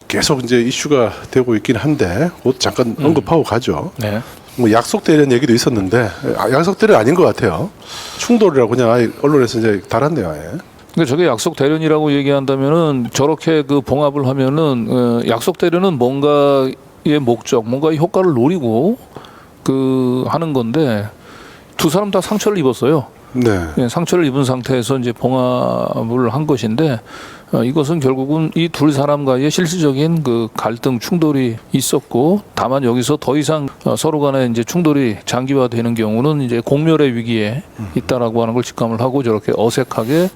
계속 이제 이슈가 되고 있긴 한데 곧 잠깐 언급하고 가죠. 네. 뭐 약속대련 얘기도 있었는데 약속대련 아닌 것 같아요. 충돌이라고 그냥 아예 언론에서 이제 달았네요. 아예. 그러니까 저게 약속 대련이라고 얘기한다면은 저렇게 그 봉합을 하면은 약속 대련은 뭔가의 목적, 뭔가의 효과를 노리고 그 하는 건데 두 사람 다 상처를 입었어요. 네. 예, 상처를 입은 상태에서 이제 봉합을 한 것인데 이것은 결국은 이 두 사람과의 실질적인 그 갈등 충돌이 있었고 다만 여기서 더 이상 서로 간에 이제 충돌이 장기화되는 경우는 이제 공멸의 위기에 있다라고 하는 걸 직감을 하고 저렇게 어색하게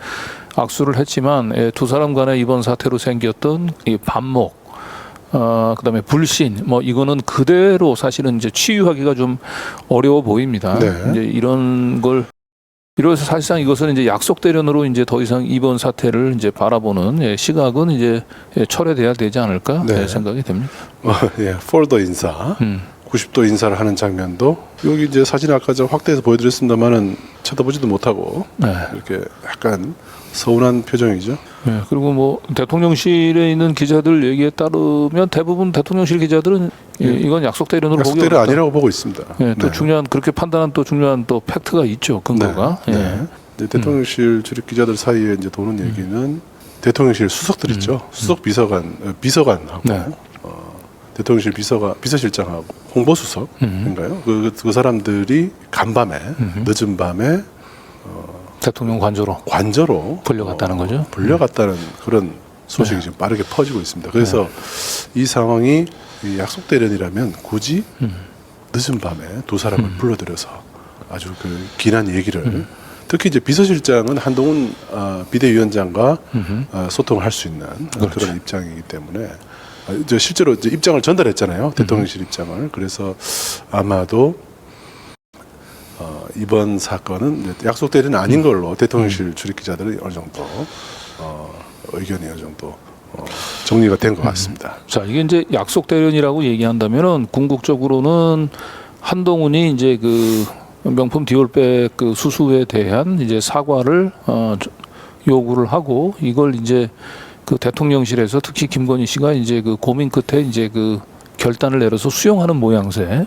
악수를 했지만 두 사람 간에 이번 사태로 생겼던 이 반목 그다음에 불신 뭐 이거는 그대로 사실은 이제 치유하기가 좀 어려워 보입니다. 네. 이제 이런 걸 이래서 사실상 이것은 이제 약속 대련으로 이제 더 이상 이번 사태를 이제 바라보는 시각은 이제 철회돼야 되지 않을까 네. 생각이 됩니다. 예, 폴더 인사, 90도 인사를 하는 장면도 여기 이제 사진 아까 좀 확대해서 보여드렸습니다만은 쳐다보지도 못하고 네. 이렇게 약간 서운한 표정이죠. 네, 그리고 뭐 대통령실에 있는 기자들 얘기에 따르면 대부분 대통령실 기자들은 이건 약속 대련으로 보기 약속대련 어렵다. 아니라고 보고 있습니다. 네, 또 네. 중요한 그렇게 판단한 또 중요한 또 팩트가 있죠 근거가. 네. 예. 네. 이제 대통령실 출입 기자들 사이에 이제 도는 얘기는 대통령실 수석들 있죠. 수석 비서관하고 네. 대통령실 비서실장하고 홍보수석인가요? 그 사람들이 간밤에 늦은 밤에 대통령 관저로 불려갔다는 거죠. 불려갔다는 그런 소식이 지금 빠르게 퍼지고 있습니다. 그래서 이 상황이 이 약속 대련이라면 굳이 늦은 밤에 두 사람을 불러들여서 아주 그 긴한 얘기를 특히 이제 비서실장은 한동훈 비대위원장과 소통을 할 수 있는 그렇죠. 그런 입장이기 때문에 이제 실제로 이제 입장을 전달했잖아요. 대통령실 입장을. 그래서 아마도 이번 사건은 약속 대련은 아닌 걸로 대통령실 출입 기자들이 어느 정도 의견이 어느 정도 정리가 된 것 같습니다. 자, 이게 이제 약속 대련이라고 얘기한다면은 궁극적으로는 한동훈이 이제 그 명품 디올백 그 수수에 대한 이제 사과를 요구를 하고 이걸 이제 그 대통령실에서 특히 김건희 씨가 이제 그 고민 끝에 이제 그 결단을 내려서 수용하는 모양새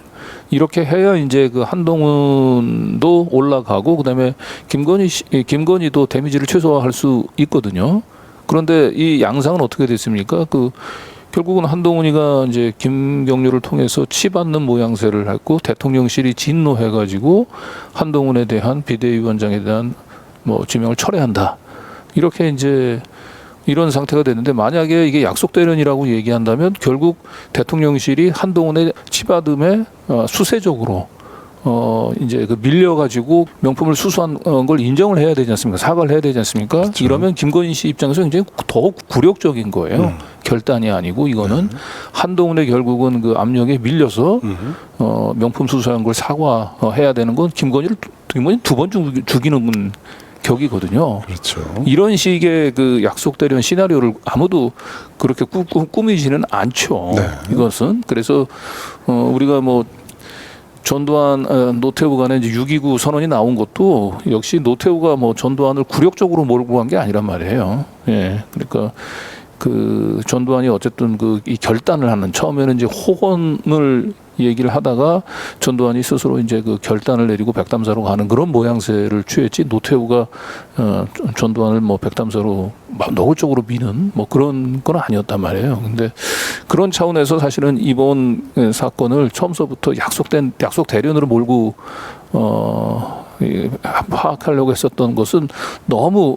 이렇게 해야 이제 그 한동훈도 올라가고 그다음에 김건희도 데미지를 최소화할 수 있거든요. 그런데 이 양상은 어떻게 됐습니까? 그 결국은 한동훈이가 이제 김경률을 통해서 치받는 모양새를 했고 대통령실이 진노해가지고 한동훈에 대한 비대위원장에 대한 뭐 지명을 철회한다. 이렇게 이제 이런 상태가 됐는데 만약에 이게 약속 대련이라고 얘기한다면 결국 대통령실이 한동훈의 치받음에 수세적으로 이제 그 밀려가지고 명품을 수수한 걸 인정을 해야 되지 않습니까? 사과를 해야 되지 않습니까? 그렇죠. 이러면 김건희 씨 입장에서 굉장히 더 굴욕적인 거예요. 결단이 아니고 이거는 한동훈의 결국은 그 압력에 밀려서 명품 수수한 걸 사과해야 되는 건 김건희 두 번 죽이는 격이거든요. 그렇죠. 이런 식의 그 약속 대련 시나리오를 아무도 그렇게 꾸미지는 않죠. 네. 이것은 그래서 우리가 뭐 전두환 노태우 간에 이제 6.29 선언이 나온 것도 역시 노태우가 뭐 전두환을 굴욕적으로 몰고 간 게 아니란 말이에요. 예, 그러니까 그 전두환이 어쨌든 그 이 결단을 하는 처음에는 이제 호언을 얘기를 하다가 전두환이 스스로 이제 그 결단을 내리고 백담사로 가는 그런 모양새를 취했지 노태우가 전두환을 뭐 백담사로 노골적으로 미는 뭐 그런 건 아니었단 말이에요. 근데 그런 차원에서 사실은 이번 사건을 처음서부터 약속 대련으로 몰고 파악하려고 했었던 것은 너무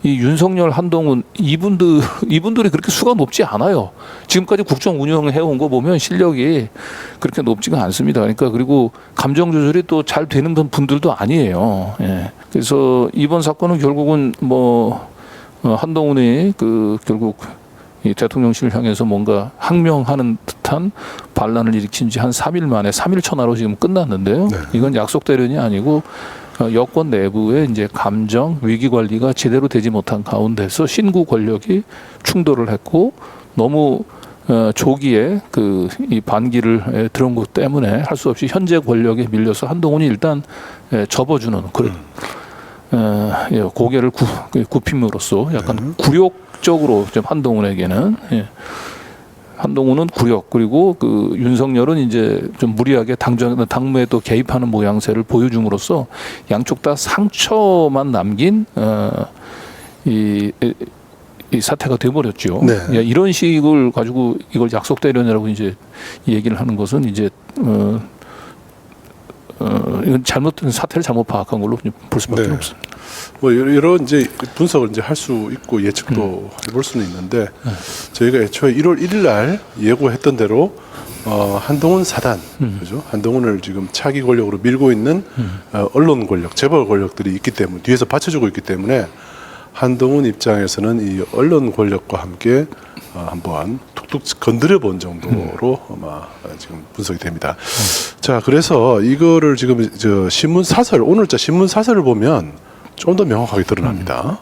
이 윤석열, 한동훈 이분들이 그렇게 수가 높지 않아요. 지금까지 국정 운영해 온 거 보면 실력이 그렇게 높지가 않습니다. 그러니까 그리고 감정 조절이 또 잘 되는 분들도 아니에요. 예. 그래서 이번 사건은 결국은 뭐 한동훈이 그 결국 이 대통령실을 향해서 뭔가 항명하는 듯한 반란을 일으킨 지 한 3일 만에 3일 천하로 지금 끝났는데요. 네. 이건 약속 대련이 아니고 여권 내부의 이제 감정 위기 관리가 제대로 되지 못한 가운데서 신구 권력이 충돌을 했고 너무 조기에 그 이 반기를 들은 것 때문에 할 수 없이 현재 권력에 밀려서 한동훈이 일단 접어주는 그런 고개를 굽힘으로써 약간 굴욕적으로 좀 한동훈에게는 한동훈은 굴욕, 그리고 그 윤석열은 이제 좀 무리하게 당무에 또 개입하는 모양새를 보여줌으로써 양쪽 다 상처만 남긴 이 사태가 돼버렸죠. 네. 예, 이런 식을 가지고 이걸 약속 대련이라고 이제 얘기를 하는 것은 이제 이건 사태를 잘못 파악한 걸로 볼 수밖에 네. 없습니다. 뭐 여러 이제 분석을 이제 할 수 있고 예측도 해볼 수는 있는데 저희가 애초에 1월 1일 날 예고했던 대로 한동훈 사단, 그죠? 한동훈을 지금 차기 권력으로 밀고 있는 언론 권력, 재벌 권력들이 있기 때문에 뒤에서 받쳐주고 있기 때문에 한동훈 입장에서는 이 언론 권력과 함께 한번 툭툭 건드려 본 정도로 아마 지금 분석이 됩니다. 자, 그래서 이거를 지금 저 신문 사설, 오늘자 신문 사설을 보면 좀 더 명확하게 드러납니다.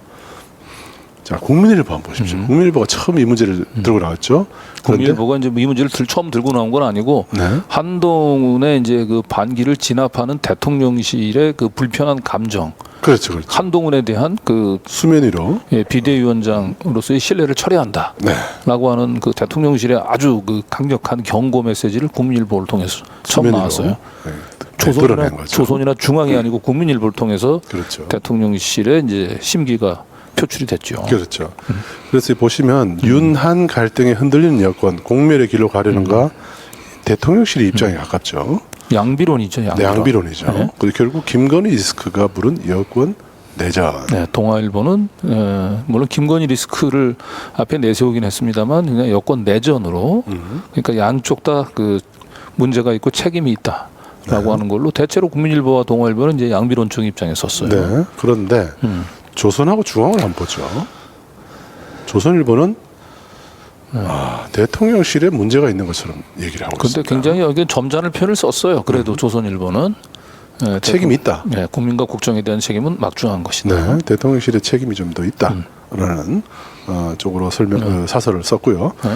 자, 국민일보 한번 보십시오. 국민일보가 처음 이 문제를 들고 나왔죠. 그런데 국민일보가 이제 이 문제를 처음 들고 나온 건 아니고 네. 한동훈의 이제 그 반기를 진압하는 대통령실의 그 불편한 감정, 그렇죠, 그렇죠. 한동훈에 대한 그 수면 위로 비대위원장으로서의 신뢰를 철회한다라고 하는 그 대통령실의 아주 그 강력한 경고 메시지를 국민일보를 통해서 처음 수면 위로. 나왔어요. 네, 드러낸 거죠. 조선이나 중앙이 아니고 국민일보를 통해서 그렇죠. 대통령실의 이제 심기가 표출이 됐죠. 그렇죠. 그래서 보시면 윤한 갈등에 흔들리는 여권, 공멸의 길로 가려는가 대통령실의 입장에 가깝죠. 양비론이죠. 양비론. 네, 양비론이죠. 네. 그리고 결국 김건희 리스크가 부른 여권 내전. 네, 동아일보는 물론 김건희 리스크를 앞에 내세우긴 했습니다만 그냥 여권 내전으로 그러니까 양쪽 다 그 문제가 있고 책임이 있다라고 하는 걸로 대체로 국민일보와 동아일보는 이제 양비론 쪽 입장에 섰어요. 네. 그런데 조선하고 중앙을 한번 보죠. 조선일보는 대통령실에 문제가 있는 것처럼 얘기를 하고 그런데 있습니다. 굉장히 여기 점잖을 표현을 썼어요. 그래도 조선일보는 책임이 있다. 네, 국민과 국정에 대한 책임은 막중한 것이다. 네, 대통령실의 책임이 좀 더 있다라는 쪽으로 사설을 썼고요. 네.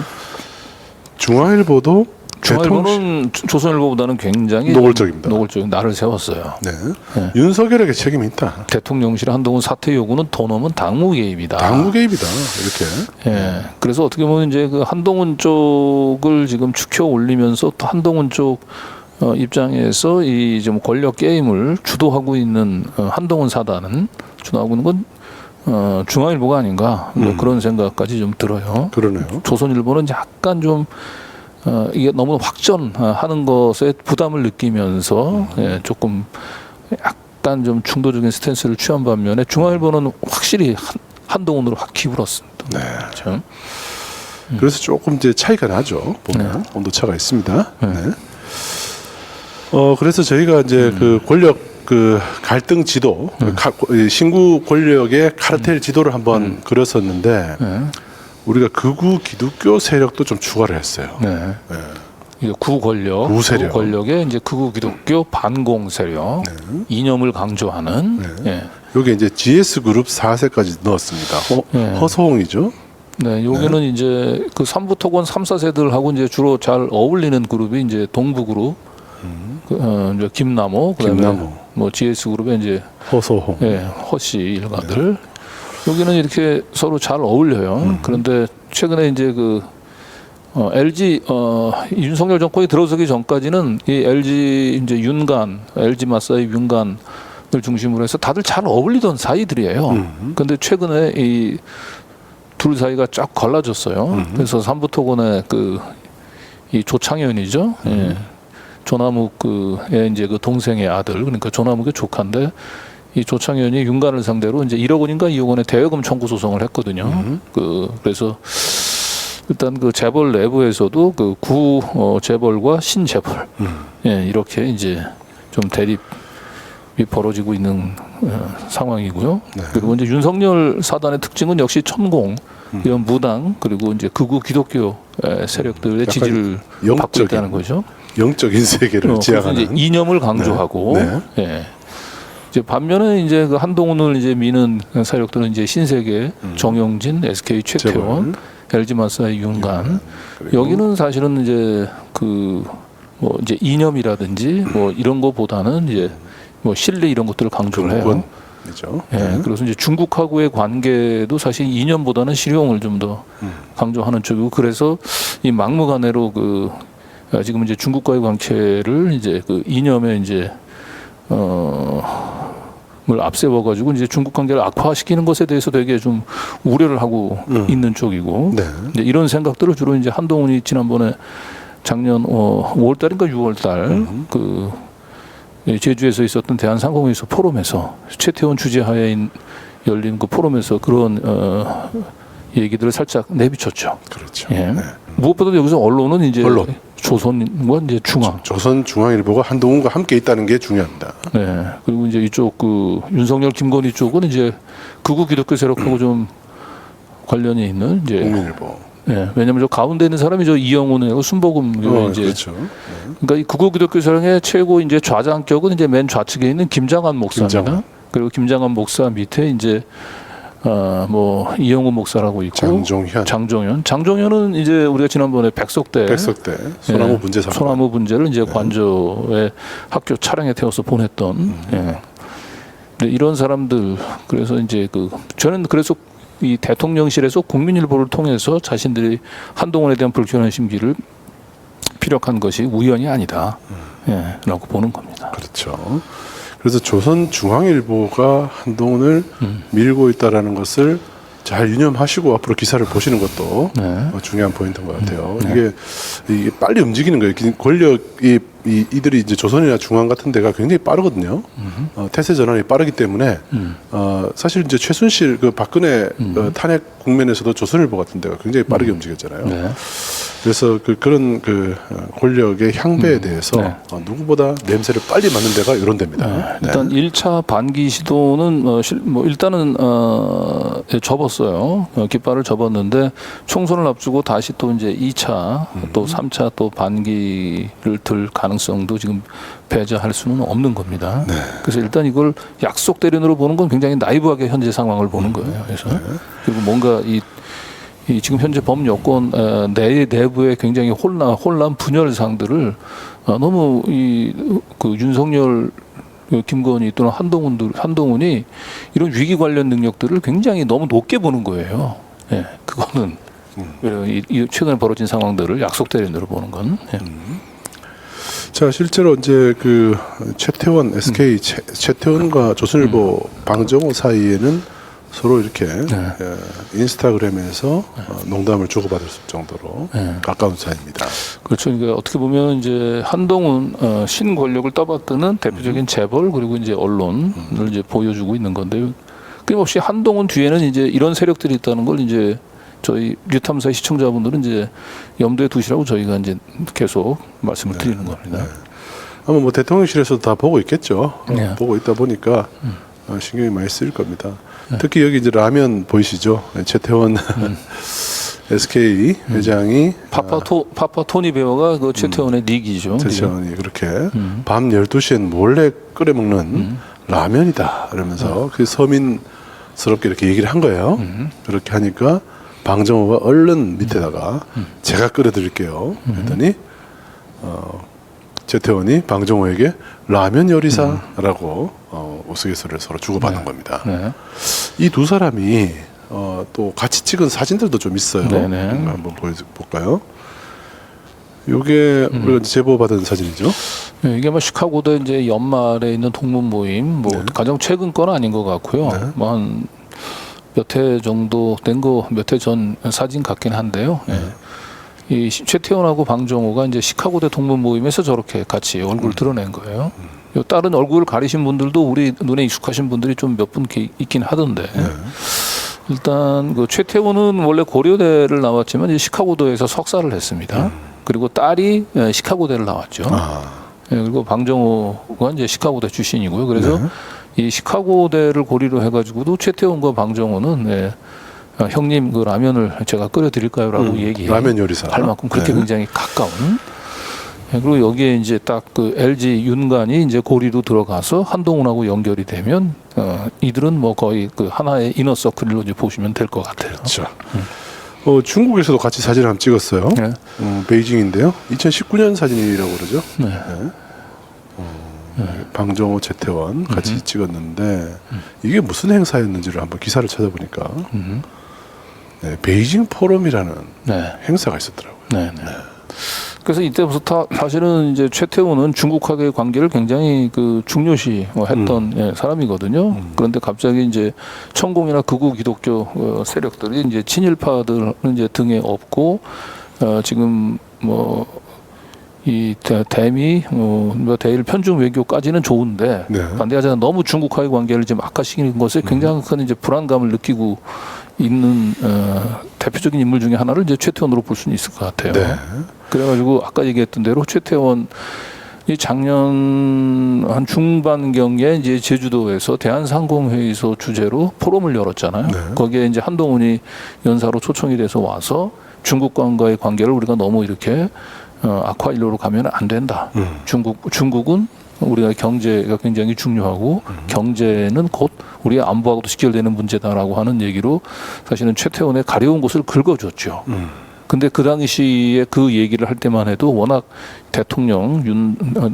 중앙일보도 중앙일보는 조선일보보다는 굉장히 노골적입니다. 노골적인 날을 세웠어요. 네. 윤석열에게 책임이 있다. 대통령실 한동훈 사퇴 요구는 더 넘은 당무 개입이다. 당무 개입이다. 이렇게. 예. 그래서 어떻게 보면 이제 그 한동훈 쪽을 지금 축혀 올리면서 또 한동훈 쪽 입장에서 이 좀 권력 게임을 주도하고 있는 한동훈 사단은 주도하고 있는 건 중앙일보가 아닌가 뭐 그런 생각까지 좀 들어요. 그러네요. 조선일보는 약간 좀 이게 너무 확전하는 것에 부담을 느끼면서 조금 약간 좀 중도적인 스탠스를 취한 반면에 중앙일보는 확실히 한동훈으로 확 기울었습니다. 네. 그렇죠? 그래서 조금 이제 차이가 나죠. 보면 온도 차가 있습니다. 네. 그래서 저희가 이제 그 권력 그 갈등 지도, 신구 권력의 카르텔 지도를 한번 그렸었는데 우리가 극우 기독교 세력도 좀 추가를 했어요. 네. 이제 구권력, 구세력. 구권력의 이제 극우 기독교 반공 세력, 이념을 강조하는. 여기 이제 GS 그룹 4세까지 넣었습니다. 허소홍이죠. 네, 여기는 이제 그 3부 토건 3, 4세들하고 이제 주로 잘 어울리는 그룹이 이제 동부 그룹, 이제 김남호, 그다음에 김남호. 뭐 GS 그룹의 이제 허소홍. 허씨 일가들. 여기는 이렇게 서로 잘 어울려요. 그런데 최근에 이제 그 LG 윤석열 정권이 들어서기 전까지는 이 LG 이제 윤간, LG 마사이 윤간을 중심으로 해서 다들 잘 어울리던 사이들이에요. 그런데 최근에 이 둘 사이가 쫙 갈라졌어요. 그래서 삼부토건의 이 조창현이죠. 조남욱 그의 이제 그 동생의 아들, 그러니까 조남욱의 조카인데 이 조창현이 윤간을 상대로 이제 1억 원인가 2억 원의 대여금 청구 소송을 했거든요. 그래서 일단 그 재벌 내부에서도 그 구 재벌과 신 재벌 이렇게 이제 좀 대립이 벌어지고 있는 상황이고요. 네. 그리고 이제 윤석열 사단의 특징은 역시 천공 이런 무당 그리고 이제 극우 기독교 세력들의 지지를 받고 있다는 거죠. 영적인 세계를 그래서 지향하는. 이제 이념을 강조하고. 네. 이제 반면에 이제 그 한동훈을 이제 미는 세력들은 이제 신세계, 정용진, SK 최태원, LG 마사이 윤간. 여기는 사실은 이제 그 뭐 이제 이념이라든지 뭐 이런 거보다는 이제 뭐 신뢰 이런 것들을 강조를 해요. 예, 그래서 이제 중국하고의 관계도 사실 이념보다는 실용을 좀 더 강조하는 쪽이고, 그래서 이 막무가내로 지금 이제 중국과의 관계를 이제 그 이념에 이제 을 앞세워 가지고 이제 중국 관계를 악화시키는 것에 대해서 되게 좀 우려를 하고 있는 쪽이고, 네. 이제 이런 생각들을 주로 이제 한동훈이 지난번에 작년 5월달인가 6월달 그 제주에서 있었던 대한상공회의소 포럼에서 최태원 주재하에 열린 그 포럼에서 그런 얘기들을 살짝 내비쳤죠. 그렇죠. 예. 네. 무엇보다도 여기서 언론은 이제 언론. 조선과 이제 중앙. 조선중앙일보가 한동훈과 함께 있다는 게 중요합니다. 네. 그리고 이제 이쪽 그 윤석열, 김건희 쪽은 이제 극우 기독교 세력하고 좀 관련이 있는 이제. 국민일보. 예. 왜냐하면 저 가운데 있는 사람이 저 이영훈하고 순복음 교회 이제. 그렇죠. 그러니까 이 극우 기독교 세력의 최고 이제 좌장격은 이제 맨 좌측에 있는 김장한 목사입니다. 김장한. 그리고 김장한 목사 밑에 이제 뭐 이영훈 목사라고 있고 장종현. 은 이제 우리가 지난번에 백석대 소나무 분재 사건. 소나무 분재를 이제 관저에 학교 차량에 태워서 보냈던. 예. 근데 이런 사람들, 그래서 이제 저는 그래서 이 대통령실에서 국민일보를 통해서 자신들이 한동훈에 대한 불편한 심기를 피력한 것이 우연이 아니다. 예, 라고 보는 겁니다. 그렇죠. 그래서 조선중앙일보가 한동훈을 밀고 있다라는 것을 잘 유념하시고 앞으로 기사를 보시는 것도 중요한 포인트인 것 같아요. 이게 빨리 움직이는 거예요. 권력이 이들이 이제 조선이나 중앙 같은 데가 굉장히 빠르거든요. 태세 전환이 빠르기 때문에 사실 이제 최순실 박근혜 탄핵 국면에서도 조선일보 같은 데가 굉장히 빠르게 움직였잖아요. 네. 그래서 그런 권력의 향배에 대해서 누구보다 냄새를 빨리 맡는 데가 이런 데입니다. 일단 1차 반기 시도는 일단은 접었어요. 깃발을 접었는데 총선을 앞두고 다시 또 이제 2차 또 3차 또 반기를 들 가능성도 지금 배제할 수는 없는 겁니다. 그래서 일단 이걸 약속 대련으로 보는 건 굉장히 나이브하게 현재 상황을 보는 거예요. 그래서 그리고 뭔가 이 지금 현재 범여권 내부의 굉장히 혼란 분열상들을 너무 그 윤석열, 김건희 또는 한동훈이 이런 위기 관련 능력들을 굉장히 너무 높게 보는 거예요. 예, 그거는 이 최근에 벌어진 상황들을 약속 대련으로 보는 건. 예. 자, 실제로 이제 최태원 SK 최태원과 조선일보 방정호 사이에는 서로 이렇게 인스타그램에서 농담을 주고받을 정도로 가까운 사이입니다. 그렇죠. 그러니까 어떻게 보면 이제 한동훈 신권력을 떠받드는 대표적인 재벌 그리고 이제 언론을 이제 보여주고 있는 건데요. 끊임없이 한동훈 뒤에는 이제 이런 세력들이 있다는 걸 이제 저희 뉴탐사의 시청자분들은 이제 염두에 두시라고 저희가 이제 계속 말씀을 드리는 겁니다. 아마 뭐 대통령실에서도 다 보고 있겠죠. 보고 있다 보니까 신경이 많이 쓰일 겁니다. 특히 여기 이제 라면 보이시죠? 최태원 SK 회장이 파파 토니 베어가 그 최태원의 닉이죠. 최태원이 그렇게 밤 12시엔 몰래 끓여 먹는 라면이다 이러면서 그 서민스럽게 이렇게 얘기를 한 거예요. 그렇게 하니까 방정호가 얼른 밑에다가 제가 끓여 드릴게요. 그랬더니 최태원이 방정호에게 라면 요리사라고 우스갯소리를 서로 주고받은 겁니다. 이 두 사람이 또 같이 찍은 사진들도 좀 있어요. 한번 보여볼까요? 이게 우리가 제보받은 사진이죠. 네, 이게 뭐 시카고대 이제 연말에 있는 동문 모임, 뭐 가장 최근 건 아닌 것 같고요. 뭐 한 몇 해 정도 된 거 몇 해 전 사진 같긴 한데요. 이 최태원하고 방정호가 이제 시카고대 동문 모임에서 저렇게 같이 얼굴 드러낸 거예요. 다른 얼굴 가리신 분들도 우리 눈에 익숙하신 분들이 좀 몇 분 있긴 하던데. 일단 그 최태원은 원래 고려대를 나왔지만 이제 시카고대에서 석사를 했습니다. 그리고 딸이 시카고대를 나왔죠. 그리고 방정호가 이제 시카고대 출신이고요. 그래서 이 시카고대를 고리로 해가지고도 최태원과 방정호는 형님 그 라면을 제가 끓여드릴까요라고 얘기해. 라면 요리사. 할 만큼 그렇게 굉장히 가까운. 그리고 여기에 이제 딱 그 LG 윤관이 이제 고리로 들어가서 한동훈하고 연결이 되면 이들은 뭐 거의 그 하나의 이너서클로 이제 보시면 될 것 같아요. 그렇죠. 중국에서도 같이 사진을 한번 찍었어요. 베이징인데요. 2019년 사진이라고 그러죠. 방정호, 최태원 같이 찍었는데 이게 무슨 행사였는지를 한번 기사를 찾아보니까 네, 베이징 포럼이라는 네. 행사가 있었더라고요. 네. 네. 그래서 이때부터 사실은 이제 최태원은 중국하고의 관계를 굉장히 그 중요시 했던 예, 사람이거든요. 그런데 갑자기 이제 천공이나 극우 기독교 세력들이 이제 친일파들 이제 등에 업고 지금 뭐 이 대미 뭐 대일 편중 외교까지는 좋은데 네. 반대하자면 너무 중국과의 관계를 지금 악화시키는 것에 굉장히 큰 이제 불안감을 느끼고 있는 대표적인 인물 중에 하나를 이제 최태원으로 볼 수는 있을 것 같아요. 네. 그래가지고 아까 얘기했던 대로 최태원 이 작년 한 중반경에 이제 제주도에서 대한상공회의소 주재로 포럼을 열었잖아요. 네. 거기에 이제 한동훈이 연사로 초청이 돼서 와서 중국과의 관계를 우리가 너무 이렇게 악화일로로 가면 안 된다. 중국은 우리가 경제가 굉장히 중요하고 경제는 곧 우리의 안보하고도 직결되는 문제다라고 하는 얘기로 사실은 최태원의 가려운 곳을 긁어줬죠. 근데 그 당시에 그 얘기를 할 때만 해도 워낙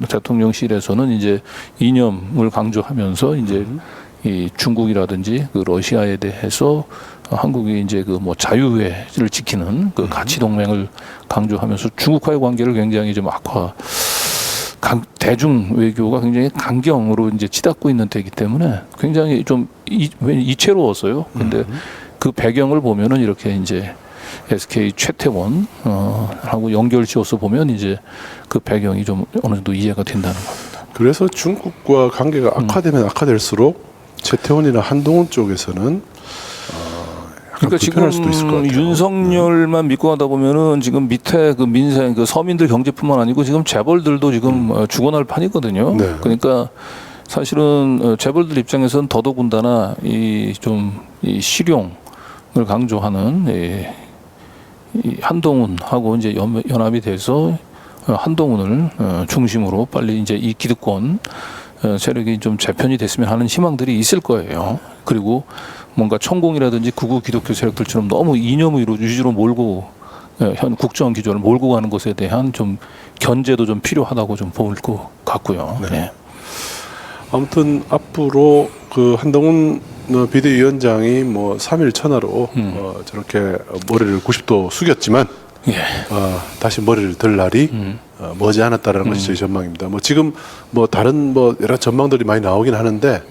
대통령실에서는 이제 이념을 강조하면서 이제 이 중국이라든지 그 러시아에 대해서 한국이 이제 그 뭐 자유회를 지키는 그 가치 동맹을 강조하면서 중국과의 관계를 굉장히 좀 대중 외교가 굉장히 강경으로 이제 치닫고 있는 때이기 때문에 굉장히 좀 이채로웠어요. 근데 그 배경을 보면은 이렇게 이제 SK 최태원 하고 연결지어서 보면 이제 그 배경이 좀 어느 정도 이해가 된다는 겁니다. 그래서 중국과 관계가 악화되면 악화될수록 최태원이나 한동훈 쪽에서는 그러니까 지금 수도 있을 것 같아요. 윤석열만 믿고 가다 보면은 지금 밑에 그 민생, 그 서민들 경제뿐만 아니고 지금 재벌들도 지금 죽어날 판이거든요. 네. 그러니까 사실은 재벌들 입장에서는 더더군다나 이 실용을 강조하는 이 한동훈하고 이제 연합이 돼서 한동훈을 중심으로 빨리 이제 이 기득권 세력이 좀 재편이 됐으면 하는 희망들이 있을 거예요. 그리고 뭔가 천공이라든지 극우 기독교 세력들처럼 너무 이념 위주로 몰고 현 국정 기조를 몰고 가는 것에 대한 좀 견제도 좀 필요하다고 좀 볼 것 같고요. 네. 네. 아무튼 앞으로 그 한동훈 비대위원장이 뭐 3일 천하로 저렇게 머리를 90도 숙였지만 예. 다시 머리를 들 날이 머지 않았다라는 것이 저희 전망입니다. 뭐 지금 뭐 다른 뭐 여러 전망들이 많이 나오긴 하는데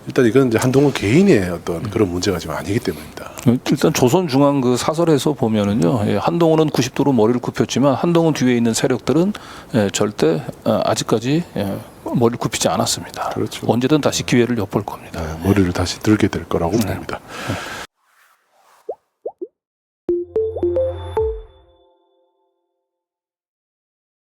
일단 이건 이제 한동훈 개인의 어떤 그런 문제가 지금 아니기 때문입니다. 일단 조선중앙 그 사설에서 보면은요, 한동훈은 90도로 머리를 굽혔지만 한동훈 뒤에 있는 세력들은 절대 아직까지 머리를 굽히지 않았습니다. 그렇죠. 언제든 다시 기회를 엿볼 겁니다. 머리를 다시 들게 될 거라고 봅니다.